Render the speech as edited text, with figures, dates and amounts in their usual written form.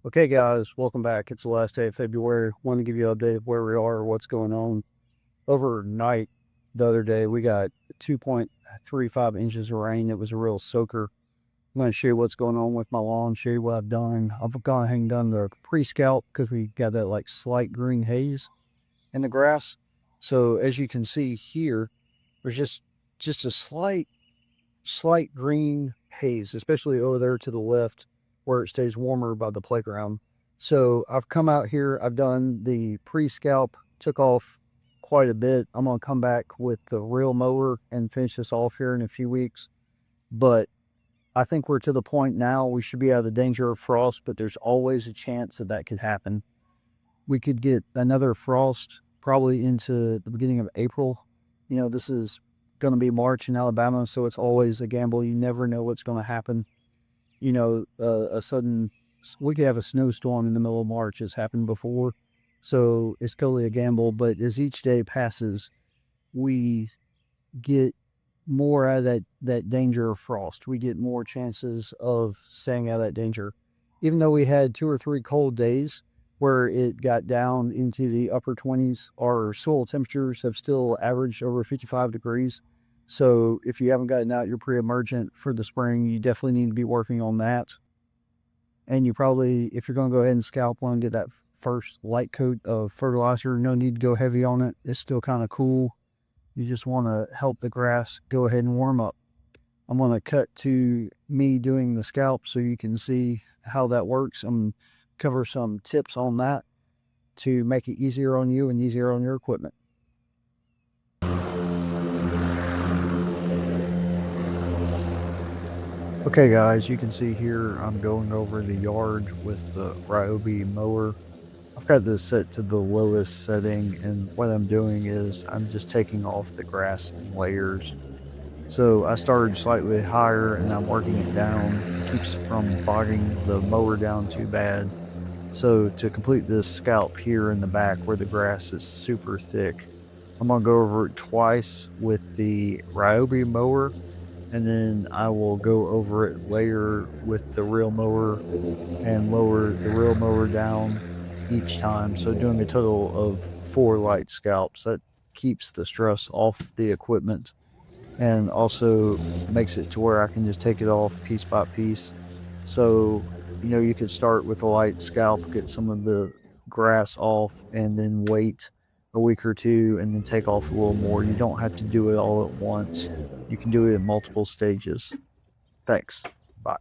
Okay, guys, welcome back. It's the last day of February. Want to give you an update of where we are, what's going on. Overnight, the other day, we got 2.35 inches of rain. It was a real soaker. I'm going to show you what's going on with my lawn, show you what I've done. I've gone ahead and done the pre-scalp because we got that like slight green haze in the grass. So as you can see here, there's just a slight green haze, especially over there to the left where it stays warmer by the playground. So I've come out here, I've done the pre-scalp, took off quite a bit. I'm going to come back with the real mower and finish this off here in a few weeks. But I think we're to the point now we should be out of the danger of frost, but there's always a chance that that could happen. We could get another frost probably into the beginning of April. This is going to be March in Alabama, so it's always a gamble. You never know what's going to happen. A sudden, we could have a snowstorm in the middle of March. It's happened before. So it's totally a gamble. But as each day passes, we get more out of that danger of frost. We get more chances of staying out of that danger. Even though we had 2 or 3 cold days where it got down into the upper 20s, our soil temperatures have still averaged over 55 degrees. So if you haven't gotten out your pre-emergent for the spring, you definitely need to be working on that. And you probably, if you're going to go ahead and scalp, want to get that first light coat of fertilizer. No need to go heavy on it. It's still kind of cool. You just want to help the grass go ahead and warm up. I'm going to cut to me doing the scalp so you can see how that works. I'm going to cover some tips on that to make it easier on you and easier on your equipment. Okay, guys, you can see here I'm going over the yard with the Ryobi mower. I've got this set to the lowest setting, and what I'm doing is I'm just taking off the grass in layers. So I started slightly higher and I'm working it down. It keeps from bogging the mower down too bad. So to complete this scalp here in the back where the grass is super thick, I'm going to go over it twice with the Ryobi mower, and then I will go over it later with the real mower and lower the real mower down each time. So doing a total of 4 light scalps. That keeps the stress off the equipment and also makes it to where I can just take it off piece by piece. So, you could start with a light scalp, get some of the grass off, and then wait a week or two and then take off a little more. You don't have to do it all at once. You can do it in multiple stages. Thanks. Bye.